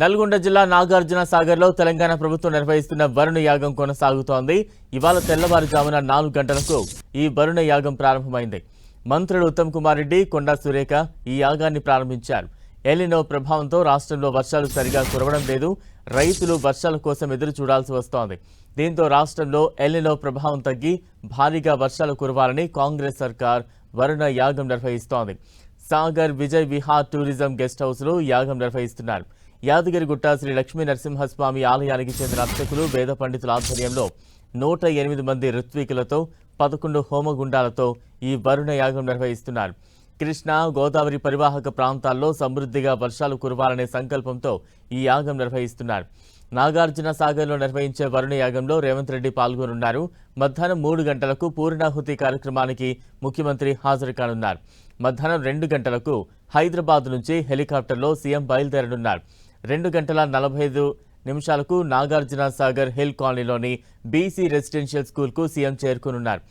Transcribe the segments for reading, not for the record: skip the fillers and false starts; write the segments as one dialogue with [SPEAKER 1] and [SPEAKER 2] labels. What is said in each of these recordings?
[SPEAKER 1] నల్గొండ జిల్లా నాగార్జున సాగర్లో తెలంగాణ ప్రభుత్వం నిర్వహిస్తున్న వరుణ యాగం కొనసాగుతోంది. ఇవాళ తెల్లవారుజామున 4 గంటలకు ఈ వరుణ యాగం ప్రారంభమైంది. మంత్రులు ఉత్తమ్ కుమార్ రెడ్డి, కొండా సురేఖ ఈ యాగాన్ని ప్రారంభించారు. ఎలినో ప్రభావంతో రాష్ట్రంలో వర్షాలు సరిగా కురవడం లేదు. రైతులు వర్షాల కోసం ఎదురు చూడాల్సి వస్తోంది. దీంతో రాష్ట్రంలో ఎలినో ప్రభావం తగ్గి భారీగా వర్షాలు కురవాలని కాంగ్రెస్ సర్కార్ వరుణ యాగం నిర్వహిస్తోంది. సాగర్ విజయ్ విహార్ టూరిజం గెస్ట్ హౌస్లో యాగం నిర్వహిస్తున్నారు. యాదగిరిగుట్ట శ్రీ లక్ష్మీ నరసింహస్వామి ఆలయానికి చెందిన అర్చకులు, వేద పండితుల ఆధ్వర్యంలో 108 మంది ఋత్వికులతో 11 హోమగుండాలతో ఈ వరుణ యాగం నిర్వహిస్తున్నారు. కృష్ణా, గోదావరి పరివాహక ప్రాంతాల్లో సమృద్ధిగా వర్షాలు కురవాలనే సంకల్పంతో ఈ యాగం నిర్వహిస్తున్నారు. నాగార్జున సాగర్లో నిర్వహించే వరుణ యాగంలో రేవంత్ రెడ్డి పాల్గొనున్నారు. మధ్యాహ్నం 3 గంటలకు పూర్ణాహుతి కార్యక్రమానికి ముఖ్యమంత్రి హాజరు కానున్నారు. మధ్యాహ్నం 2 గంటలకు హైదరాబాద్ నుంచి హెలికాప్టర్లో సీఎం బయలుదేరనున్నారు. 2:45 నాగార్జున సాగర్ హిల్ కాలనీలోని బీసీ రెసిడెన్షియల్ స్కూల్కు సీఎం చేరుకునున్నారు.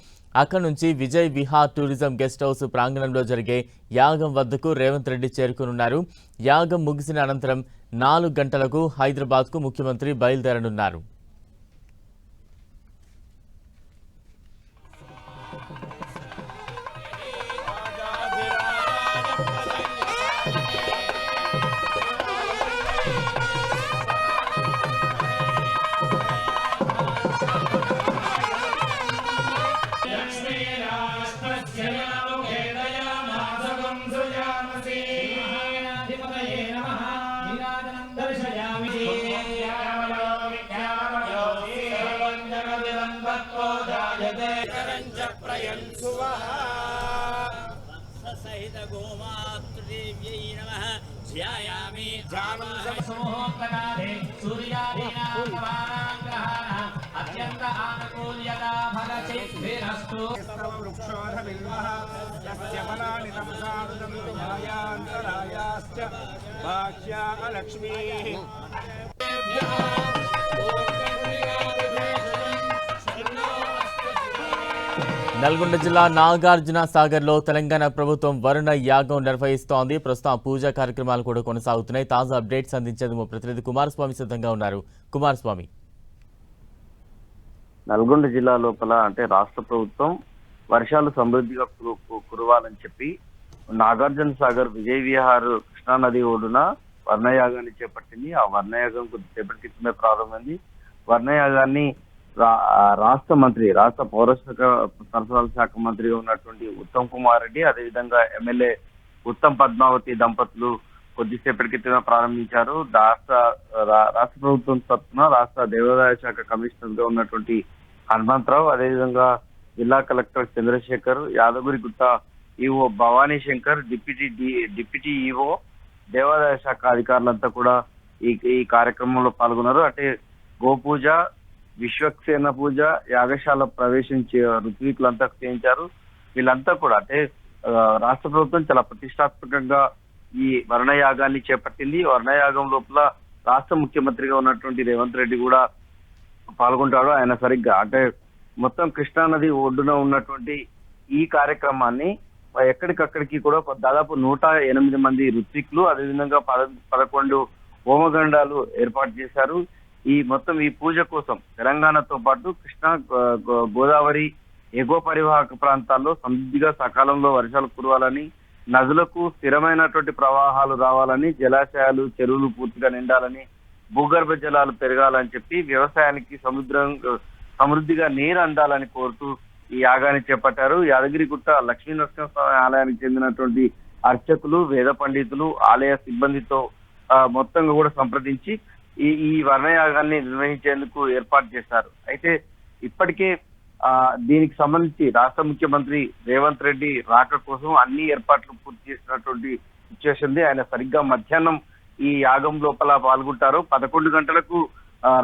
[SPEAKER 1] అక్కడి నుంచి Vijay Vihar tourism guest house ప్రాంగణంలో జరిగే యాగం వద్దకు రేవంత్ రెడ్డి చేరుకునున్నారు. యాగం ముగిసిన అనంతరం 4 గంటలకు హైదరాబాద్కు ముఖ్యమంత్రి బయలుదేరనున్నారు. నల్గొండ జిల్లా నాగార్జున సాగర్లో తెలంగాణ ప్రభుత్వం వరుణ యాగం నిర్వహిస్తోంది. ప్రస్తుతం పూజా కార్యక్రమాలు కూడా కొనసాగుతున్నాయి. తాజా అప్డేట్స్ అందించేందుకు ప్రతినిధి కుమారస్వామి సిద్ధంగా ఉన్నారు. కుమారస్వామి,
[SPEAKER 2] నల్గొండ జిల్లా లోపల రాష్ట్ర ప్రభుత్వం వర్షాలు సమృద్ధిగా కురవాలని చెప్పి నాగార్జున సాగర్ విజయ్ విహార్ కృష్ణానది ఒడ్డున వర్ణయాగాన్ని చేపట్టింది. ఆ వర్ణయాగం కొద్దిసేపటి క్రితమే ప్రారంభమైంది. వర్ణయాగాన్ని రాష్ట్ర పౌర సరఫరాల శాఖ మంత్రిగా ఉన్నటువంటి ఉత్తమ్ కుమార్ రెడ్డి, అదేవిధంగా ఎమ్మెల్యే ఉత్తమ్ పద్మావతి దంపతులు కొద్దిసేపటి క్రితమే ప్రారంభించారు. రాష్ట్ర ప్రభుత్వం తరఫున రాష్ట్ర దేవాదాయ శాఖ కమిషనర్ గా ఉన్నటువంటి హనుమంతరావు, అదేవిధంగా జిల్లా collector Chandrashekar, Yadagirigutta EO Bhavani Shankar, deputy EO, దేవాదాయ శాఖ అధికారులంతా కూడా ఈ కార్యక్రమంలో పాల్గొన్నారు. గోపూజ, విశ్వక్సేన పూజ, యాగశాల ప్రవేశం ఋత్వికులంతా చేయించారు. వీళ్ళంతా కూడా రాష్ట్ర ప్రభుత్వం చాలా ప్రతిష్టాత్మకంగా ఈ వర్ణయాగాన్ని చేపట్టింది. వర్ణయాగం లోపల రాష్ట్ర ముఖ్యమంత్రిగా ఉన్నటువంటి రేవంత్ రెడ్డి కూడా పాల్గొంటాడు. ఆయన సరిగ్గా మొత్తం కృష్ణానది ఒడ్డున ఉన్నటువంటి ఈ కార్యక్రమాన్ని ఎక్కడికక్కడికి కూడా దాదాపు 108 మంది ఋత్వికులు, అదేవిధంగా 11 హోమగండాలు ఏర్పాటు చేశారు. ఈ పూజ కోసం తెలంగాణతో పాటు కృష్ణా, గోదావరి ఎగువ పరివాహక ప్రాంతాల్లో సమృద్ధిగా సకాలంలో వర్షాలు కురవాలని, నదులకు స్థిరమైనటువంటి ప్రవాహాలు రావాలని, జలాశయాలు, చెరువులు పూర్తిగా నిండాలని, భూగర్భ జలాలు పెరగాలని చెప్పి వ్యవసాయానికి సమృద్ధిగా నీరు అందాలని కోరుతూ ఈ యాగాన్ని చేపట్టారు. యాదగిరిగుట్ట లక్ష్మీ నరసింహస్వామి ఆలయానికి చెందినటువంటి అర్చకులు, వేద పండితులు, ఆలయ సిబ్బందితో మొత్తంగా కూడా సంప్రదించి ఈ వర్ణయాగాన్ని నిర్వహించేందుకు ఏర్పాటు చేశారు. ఇప్పటికే దీనికి సంబంధించి రాష్ట్ర ముఖ్యమంత్రి రేవంత్ రెడ్డి రాక కోసం అన్ని ఏర్పాట్లు పూర్తి చేసినటువంటి సిచ్యువేషన్ ఉంది. ఆయన సరిగ్గా మధ్యాహ్నం ఈ యాగం లోపల పాల్గొంటారు. 11 గంటలకు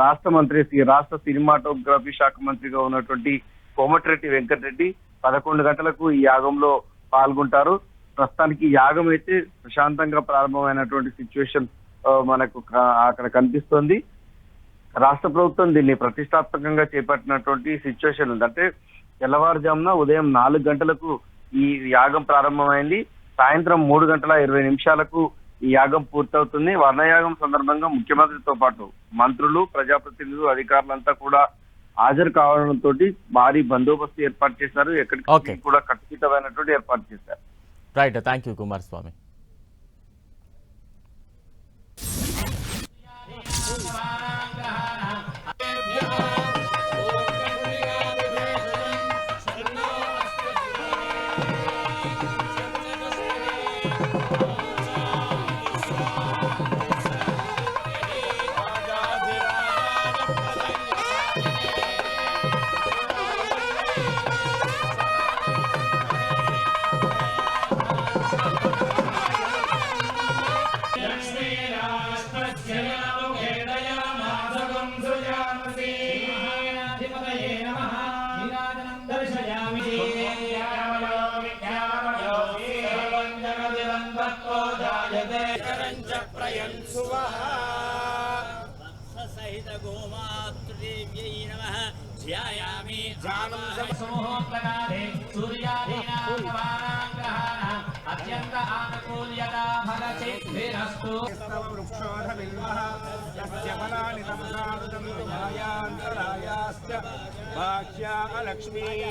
[SPEAKER 2] రాష్ట్ర సినిమాటోగ్రఫీ శాఖ మంత్రిగా ఉన్నటువంటి కోమటిరెడ్డి వెంకటరెడ్డి 11 గంటలకు ఈ యాగంలో పాల్గొంటారు. ప్రస్తుతానికి యాగం అయితే ప్రశాంతంగా ప్రారంభమైనటువంటి సిచ్యువేషన్ మనకు అక్కడ కనిపిస్తోంది. రాష్ట్ర ప్రభుత్వం దీన్ని ప్రతిష్టాత్మకంగా చేపట్టినటువంటి సిచ్యువేషన్ ఉంది. తెల్లవారుజామున ఉదయం 4 గంటలకు ఈ యాగం ప్రారంభమైంది. సాయంత్రం 3:20 ఈ యాగం పూర్తవుతుంది. వర్ణయాగం సందర్భంగా ముఖ్యమంత్రితో పాటు మంత్రులు, ప్రజాప్రతినిధులు, అధికారులంతా కూడా హాజరు కావడంతో భారీ బందోబస్తు ఏర్పాటు చేశారు. ఎక్కడికి కూడా కట్టుదిట్టమైనటువంటి ఏర్పాటు చేశారు.
[SPEAKER 1] Right, thank you Kumaraswamy.
[SPEAKER 3] सहित गोमातृदेव्यै नमः ध्यायामि जानम समूहोत्तकाले सूर्यादीनां नवानां ग्रहाणां अत्यन्त आनुकूल्यता फलसिद्धिरस्तु
[SPEAKER 4] वृक्षोधबिल्वः यस्य फलानि तपसारुतं ध्यायान्तरायाश्च बाह्या लक्ष्मीः